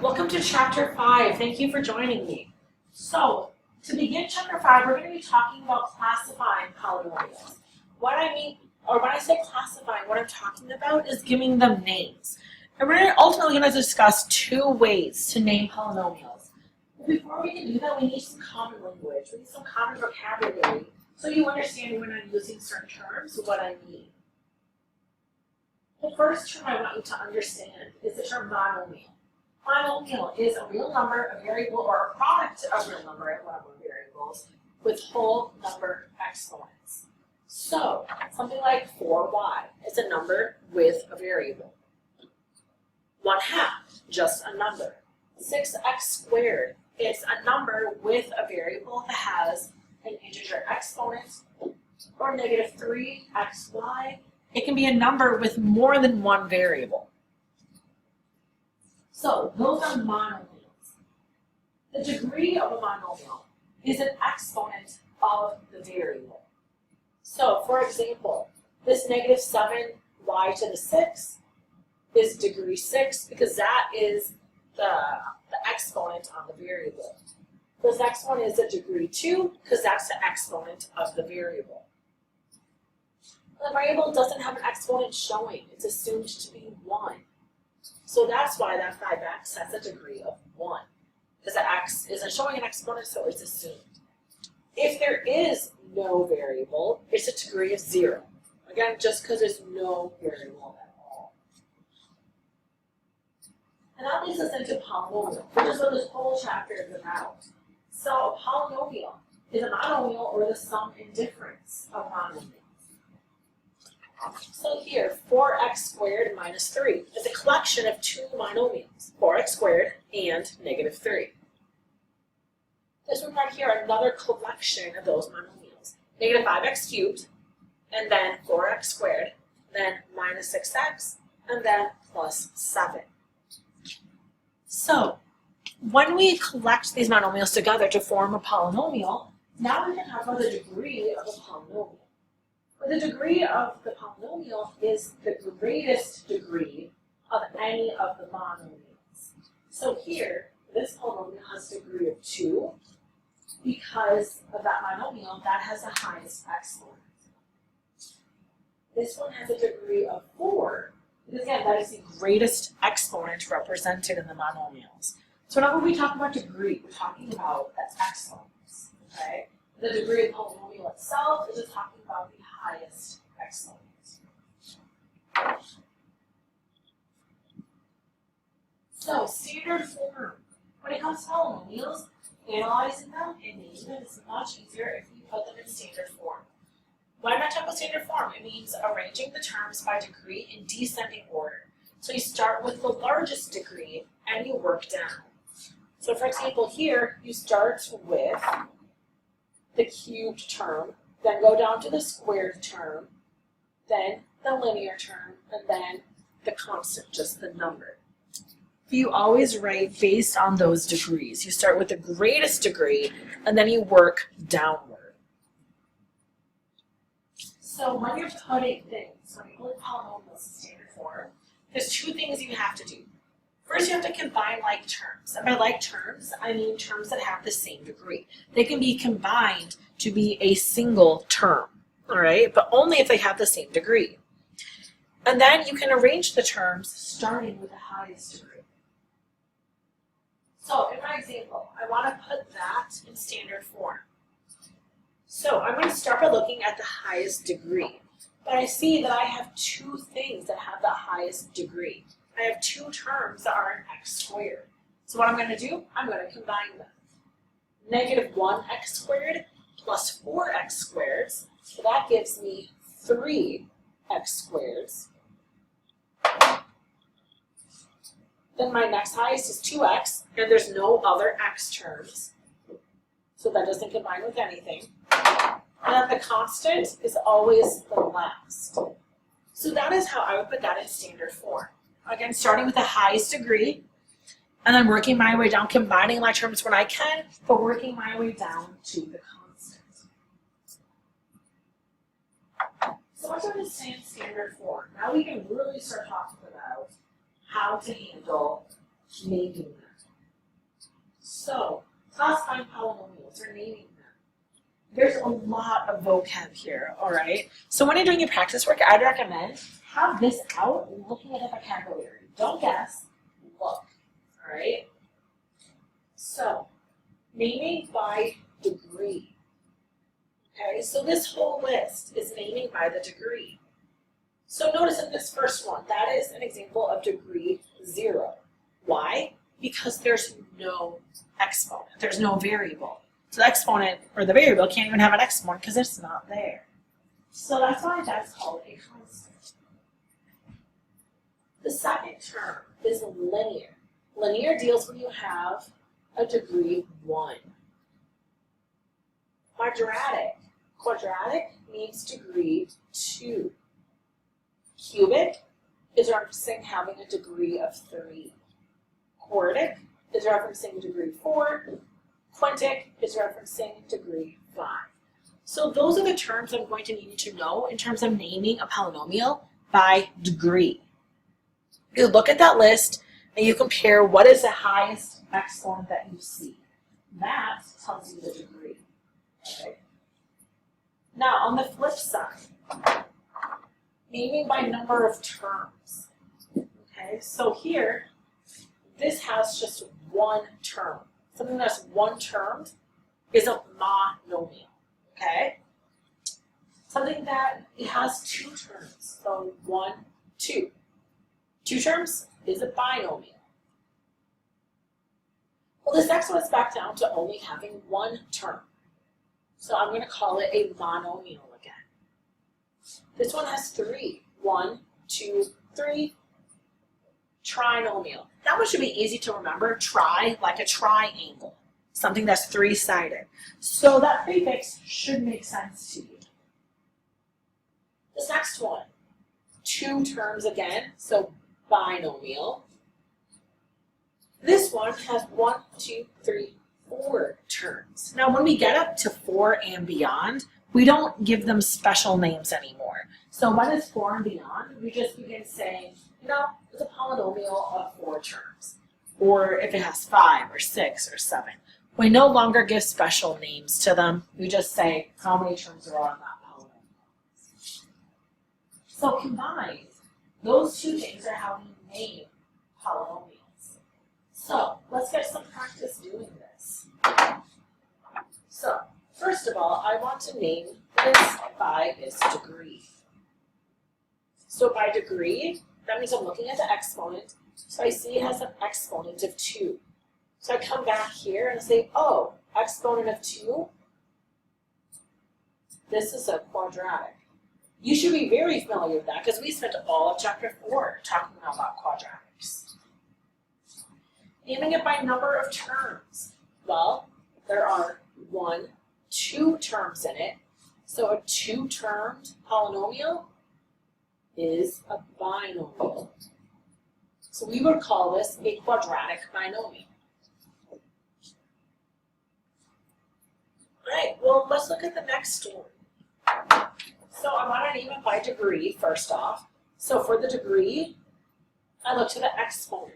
Welcome to Chapter 5. Thank you for joining me. So, to begin Chapter 5, we're going to be talking about classifying polynomials. What I mean, or when I say classifying, what I'm talking about is giving them names. And we're ultimately going to discuss two ways to name polynomials. But before we can do that, we need some common language. We need some common vocabulary so you understand when I'm using certain terms what I mean. The first term I want you to understand is the term monomial. Monomial is a real number, a variable, or a product of real number and one of the variables with whole number exponents. So, something like 4y is a number with a variable. 1/2, just a number. 6x squared is a number with a variable that has an integer exponent, or negative 3xy. It can be a number with more than one variable. So, those are monomials. The degree of a monomial is an exponent of the variable. So, for example, this negative 7y to the 6 is degree 6 because that is the exponent on the variable. This next one is a degree 2 because that's the exponent of the variable. The variable doesn't have an exponent showing. It's assumed to be 1. So that's why that 5x has a degree of 1. Because the x isn't showing an exponent, so it's assumed. If there is no variable, it's a degree of 0. Again, just because there's no variable at all. And that leads us into polynomial, which is what this whole chapter is about. So a polynomial is a monomial or the sum and difference of monomials. So here, 4x squared minus 3 is a collection of two monomials, 4x squared and negative 3. This one right here, another collection of those monomials. Negative 5x cubed, and then 4x squared, then minus 6x, and then plus 7. So, when we collect these monomials together to form a polynomial, now we can talk about the degree of a polynomial. The degree of the polynomial is the greatest degree of any of the monomials. So here, this polynomial has a degree of 2 because of that monomial that has the highest exponent. This one has a degree of 4 because again, that is the greatest exponent represented in the monomials. So now when we talk about degree, we're talking about the exponents, okay? The degree of the polynomial itself is just talking about the highest exponent. So, standard form. When it comes to polynomials, analyzing them and naming them is much easier if you put them in standard form. When I talk about standard form, it means arranging the terms by degree in descending order. So you start with the largest degree and you work down. So for example, here you start with the cubed term, then go down to the squared term, then the linear term, and then the constant, just the number. You always write based on those degrees. You start with the greatest degree, and then you work downward. So when you're putting things, when you put polynomials in standard form, there's two things you have to do. First, you have to combine like terms. And by like terms, I mean terms that have the same degree. They can be combined to be a single term, all right? But only if they have the same degree. And then you can arrange the terms starting with the highest degree. So in my example, I want to put that in standard form. So I'm going to start by looking at the highest degree. But I see that I have two things that have the highest degree. I have two terms that are an x squared. So what I'm going to do, I'm going to combine them. Negative 1x squared plus 4x squareds, so that gives me 3x squareds. Then my next highest is 2x, and there's no other x terms, so that doesn't combine with anything. And then the constant is always the last. So that is how I would put that in standard form. Again, starting with the highest degree, and then working my way down, combining my terms when I can, but working my way down to the constant. So once I understand standard form, now we can really start talking about how to handle naming them. So, classifying polynomials or naming them. There's a lot of vocab here, all right? So when you're doing your practice work, I'd recommend have this out looking at the vocabulary. Don't guess, look, all right? So, naming by degree. Okay, so this whole list is naming by the degree. So notice in this first one, that is an example of degree 0. Why? Because there's no exponent, there's no variable. So the exponent, or the variable, can't even have an exponent because it's not there. So that's why that's called a constant. The second term is linear. Linear deals when you have a degree 1. Quadratic. Quadratic means degree 2. Cubic is referencing having a degree of 3. Quartic is referencing degree 4. Quintic is referencing degree 5. So those are the terms I'm going to need you to know in terms of naming a polynomial by degree. You look at that list and you compare what is the highest exponent that you see. That tells you the degree. Okay. Now on the flip side, naming by number of terms. Okay, so here, this has just one term. Something that's one termed is a monomial. Okay? Something that it has 2 terms. So 1, 2. 2 terms is a binomial. Well, this next one is back down to only having 1 term. So I'm going to call it a monomial again. This one has 3. 1, 2, 3. Trinomial. That one should be easy to remember. Tri, like a triangle. Something that's 3-sided. So that prefix should make sense to you. This next one, 2 terms again, so binomial. This one has 1, 2, 3, 4 terms. Now when we get up to 4 and beyond, we don't give them special names anymore. So when it's 4 and beyond, we just begin saying, it's a polynomial of 4 terms. Or if it has 5 or 6 or 7. We no longer give special names to them. We just say how many terms are on that polynomial. So combined, those 2 things are how we name polynomials. So let's get some practice doing this. So first of all, I want to name this by its degree. So by degree, that means I'm looking at the exponent. So I see it has an exponent of 2. So I come back here and say, oh, exponent of 2, this is a quadratic. You should be very familiar with that because we spent all of chapter 4 talking about quadratics. Naming it by number of terms. Well, there are 1, 2 terms in it. So a 2-termed polynomial is a binomial. So we would call this a quadratic binomial. All right, well, let's look at the next one. So I want to name it by degree first off. So for the degree, I look to the exponent.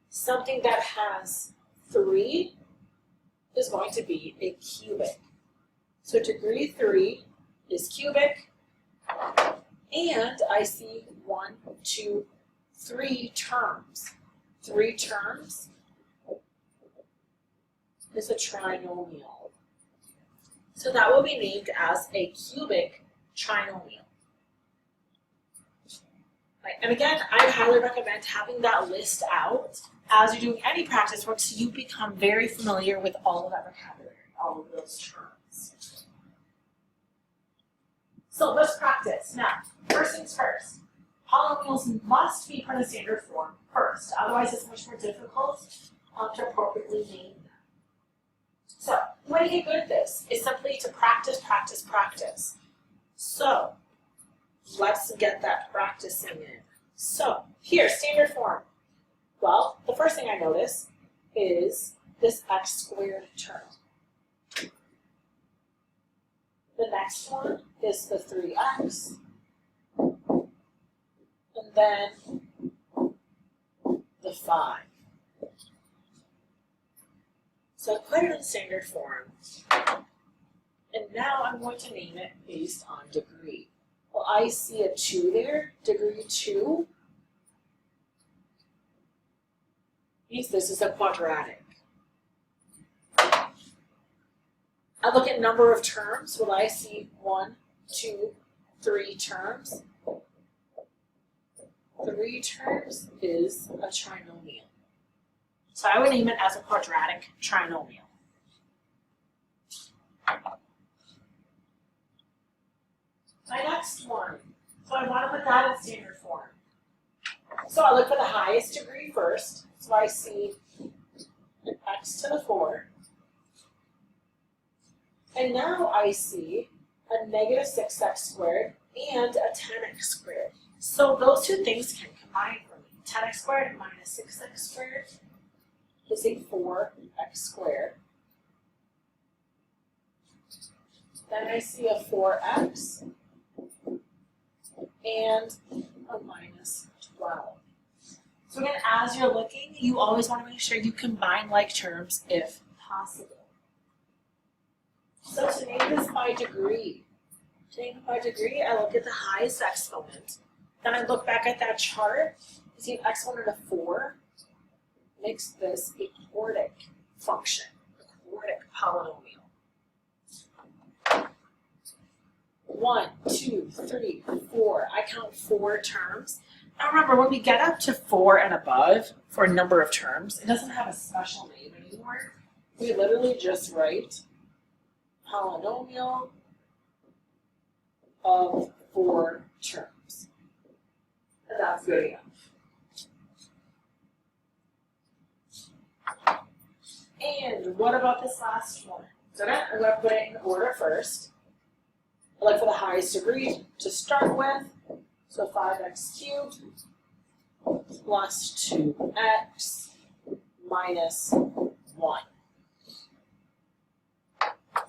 Something that has 3 is going to be a cubic. So degree 3 is cubic. And I see 1, 2, 3 terms. 3 terms is a trinomial. So that will be named as a cubic trinomial. Right. And again, I highly recommend having that list out as you're doing any practice work so you become very familiar with all of that vocabulary, all of those terms. So let's practice. Now, first things first, polynomials must be put in standard form first, otherwise it's much more difficult to appropriately name them. So, the way to get good at this is simply to practice, practice, practice. So, let's get that practicing in. So, here, standard form. Well, the first thing I notice is this x squared term. The next one is the 3x. And then the 5. So I put it in standard form. And now I'm going to name it based on degree. Well, I see a 2 there, degree 2 means this is a quadratic. I look at number of terms. Well, I see 1, 2, 3 terms. 3 terms is a trinomial. So I would name it as a quadratic trinomial. My next one, so I want to put that in standard form. So I look for the highest degree first. So I see an x to the 4. And now I see a negative 6x squared and a 10x squared. So those two things can combine for me. 10x squared minus 6x squared is a 4x squared. Then I see a 4x and a minus 12. So again, as you're looking, you always want to make sure you combine like terms if possible. So to name this by degree, I look at the highest exponent. Then I look back at that chart. You see an exponent of 4 makes this a quartic function, a quartic polynomial. 1, 2, 3, 4. I count 4 terms. Now remember, when we get up to 4 and above for a number of terms, it doesn't have a special name anymore. We literally just write polynomial of 4 terms. And that's good enough. And what about this last one? So again, I'm going to put it in order first. I look for the highest degree to start with. So 5x cubed plus 2x minus 1.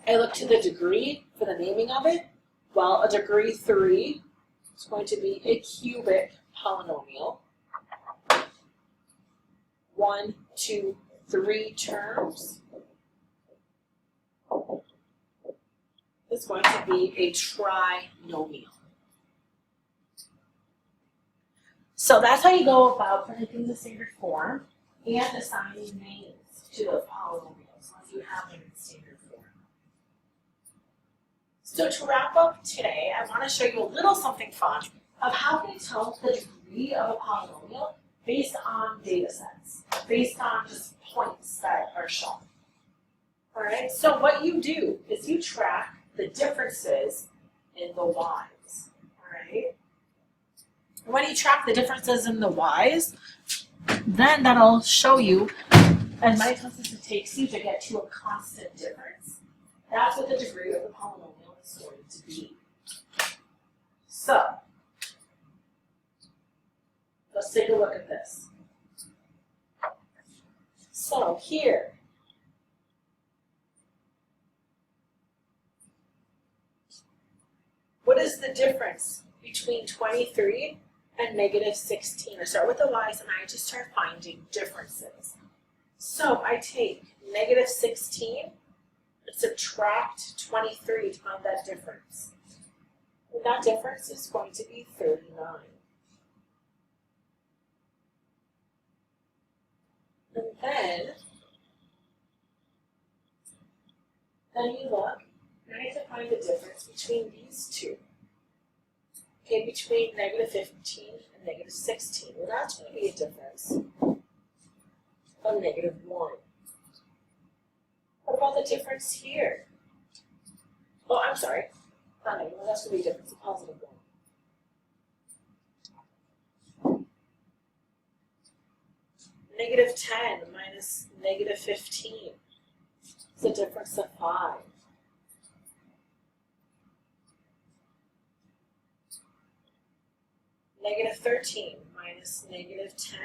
I look to the degree for the naming of it. Well, a degree 3 is going to be a cubic polynomial. 1, 2, 3 terms. It's going to be a trinomial. So that's how you go about putting things in standard form and assigning names to those polynomials once you have them in standard form. So to wrap up today, I want to show you a little something fun of how can you tell the degree of a polynomial based on data sets, based on just points that are shown. All right, so what you do is you track the differences in the y's, all right? When you track the differences in the y's, then that'll show you as many times as it takes you to get to a constant difference. That's what the degree of the polynomial is going to be. So, let's take a look at this. So here, what is the difference between 23 and negative 16? I start with the y's and I just start finding differences. So I take negative 16 and subtract 23 to find that difference. And that difference is going to be 39. And then you look, and I have to find the difference between these two. Okay, between negative 15 and negative 16. Well, that's going to be a difference of negative 1. What about the difference here? Oh, I'm sorry. Not negative 1, that's going to be a difference of positive 1. Negative 10 minus negative 15 is a difference of 5. Negative 13 minus negative 10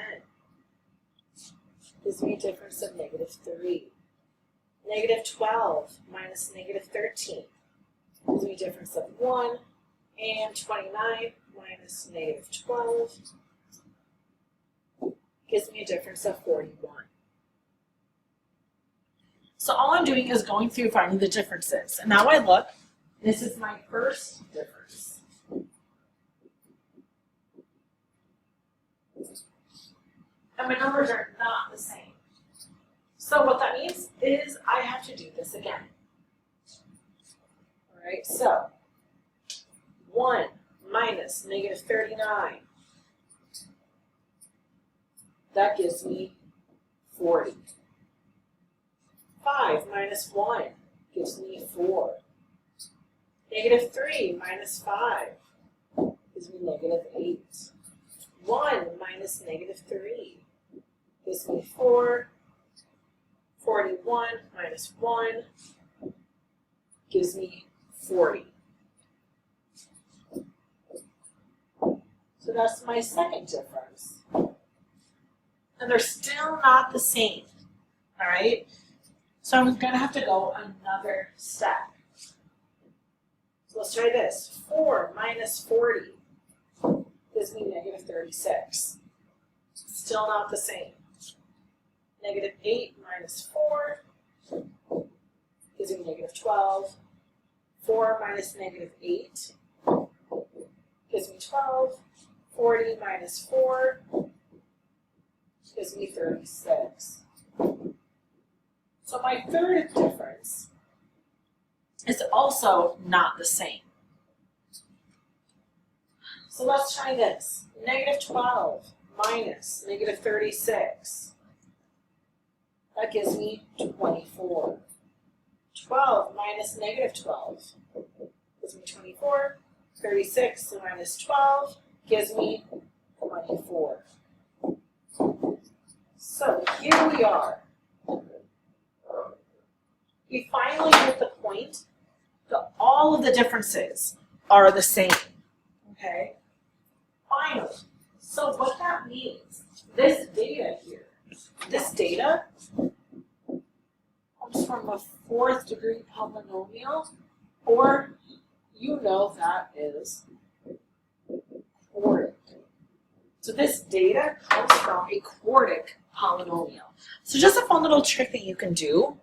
gives me a difference of negative 3. Negative 12 minus negative 13 gives me a difference of 1. And 29 minus negative 12 gives me a difference of 41. So all I'm doing is going through finding the differences. And now I look, this is my first difference. And my numbers are not the same. So what that means is I have to do this again. All right, so 1 minus negative 39. That gives me 40. 5 minus 1 gives me 4. Negative 3 minus 5 gives me negative 8. 1 minus negative 3 gives me 4. 41 minus 1 gives me 40. So that's my second difference. And they're still not the same, all right? So I'm going to have to go another step. So let's try this. 4 minus 40 gives me negative 36. Still not the same. Negative 8 minus 4 gives me negative 12. 4 minus negative 8 gives me 12. 40 minus 4 gives me 36. So my third difference is also not the same. So let's try this. Negative 12 minus negative 36. That gives me 24. 12 minus negative 12 gives me 24. 36 minus 12 gives me 24. So here we are. We finally get the point that all of the differences are the same. Okay? Finally. So what that means, this data here, this data comes from a 4th degree polynomial, or you know that is quartic. So this data comes from a quartic polynomial. So just a fun little trick that you can do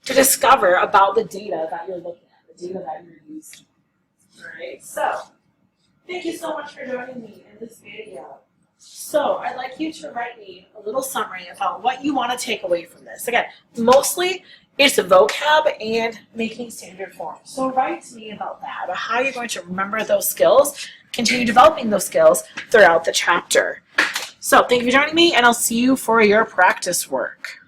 to discover about the data that you're looking at, the data that you're using. All right, so thank you so much for joining me in this video. So I'd like you to write me a little summary about what you want to take away from this. Again, mostly it's vocab and making standard form. So write to me about that, about how you're going to remember those skills, continue developing those skills throughout the chapter. So thank you for joining me, and I'll see you for your practice work.